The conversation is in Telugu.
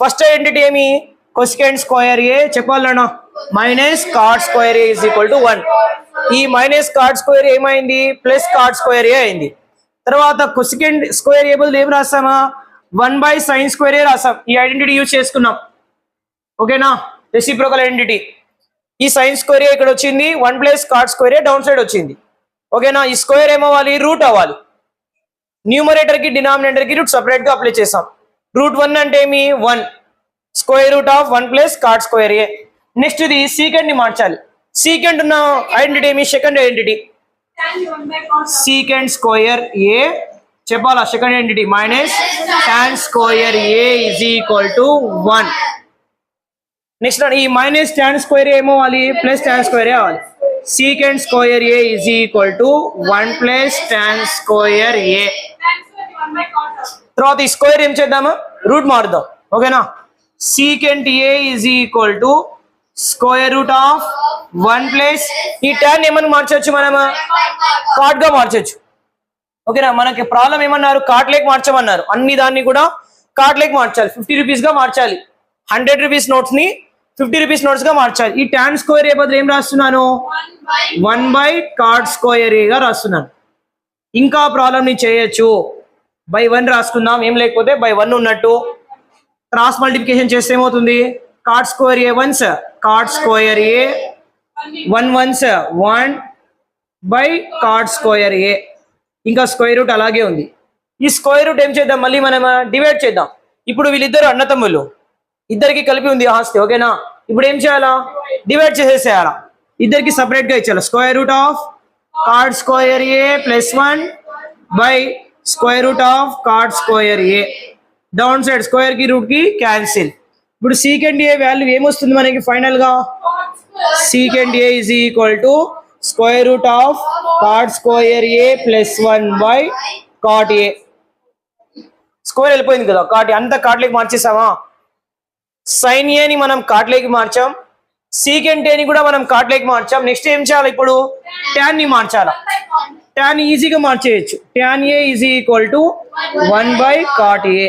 ఫస్ట్ ఐడెంటిటీ ఏమి కొసెకండ్ స్క్వేర్ ఏ చెప్పాలన్నా minus cot square A is equal to 1. ఈ మైనస్ కాట్ స్క్వేర్ ఏమైంది ప్లస్ కాట్ స్క్వేర్ ఏ అయింది. తర్వాత కొసెకండ్ స్క్వేర్ ఏ బదులు ఏం రాస్తామా 1/sin స్క్వేర్ ఏ రాస్తాం. ఈ ఐడెంటిటీ యూజ్ చేసుకున్నాం ఓకేనా, రెసిప్రోకల్ ఐడెంటిటీ. ఈ సైన్ స్క్వేర్ ఇక్కడ వచ్చింది 1 plus cot square A down side వచ్చింది ఓకేనా. ఈ స్క్వేర్ ఏమవ్వాలి రూట్ అవ్వాలి. న్యూమరేటర్ కి డినామినేటర్ కి రూట్ సపరేట్ గా అప్లై చేసాం. రూట్ 1 అంటే ఏమి 1 square root of 1 plus cot square A. Next ఇది సీకెండ్ ని మార్చాలి. సీకెండ్ ఉన్న ఐడెంటిటీ ఏమి second identity secant square A చెప్పాలా second identity minus tan square A is equal to 1. Next ఈ మైనస్ టాన్ స్క్వేర్ ఏ ఏమవ్వాలి ప్లస్ టాన్ స్క్వేర్ ఏ అవ్వాలి. Secant square A is equal to 1 plus tan square ఏ. తర్వాత ఈ స్క్వేర్ ఏం చేద్దామా రూట్ మారుద్దాం ఓకేనా. Secant A is equal to square root of 1 plus ఈ టాన్ ఏమని మార్చవచ్చు మనం కాట్ గా మార్చవచ్చు ఓకేనా. మనకి ప్రాబ్లం ఏమన్నారు కాట్ లేక్ మార్చమన్నారు. అన్ని దాన్ని కూడా కాట్ లేక్ మార్చాలి. 50 రూపీస్ గా మార్చాలి. 100 రూపీస్ నోట్స్ ని 50 రూపీస్ నోట్స్ గా మార్చాలి. ఈ టాన్ స్క్వేర్ ఏ బదులు ఏం రాస్తున్నాను 1/cot స్క్వేర్ ఏ గా రాస్తున్నాను. ఇంకా ప్రాబ్లం ని చేయొచ్చు. బై 1 రాసుకుందాం ఏం లేకపోతే బై 1 ఉన్నట్టు. క్రాస్ మల్టిప్లికేషన్ చేస్తే ఏమవుతుంది కాట్ స్క్వేర్ ఏ వన్స్ కాట్ స్క్వేర్ ఏ 1 వన్స్ 1/cot స్క్వేర్ ఏ. ఇంకా స్క్వేర్ రూట్ అలాగే ఉంది. ఈ స్క్వేర్ రూట్ ఏం చేద్దాం మళ్ళీ మనం డివైడ్ చేద్దాం. ఇప్పుడు వీళ్ళిద్దరు అన్నతమ్ములు ఇద్దరికి కలిపి ఉంది ఆస్తి ఓకేనా. ఇప్పుడు ఏం చేయాలా డివైడ్ చేసేసేయాలా. ఇద్దరికి సపరేట్ గా ఇచ్చేయాలి. Square root of cot square A plus 1 by square root of cot square A. Down side square కి రూట్ కి క్యాన్సిల్. ఇప్పుడు సీకెండ్ ఏ వాల్యూ ఏమొస్తుంది మనకి ఫైనల్ గా secant A is equal to square root of cot square A plus 1/cot A. Square వెళ్ళిపోయింది కదా కాట్ అంతా కాట్లోకి మార్చేసామా. సైన్ ఏని మనం కాట్లోకి మార్చాం. సీకెంట్ ఏని కూడా మనం కాట్లోకి మార్చాం. నెక్స్ట్ ఏం చేయాలి ఇప్పుడు టాన్ ని మార్చాలా. టాన్ ఈజీగా మార్చేయచ్చు. Tan A is equal to 1/cot A.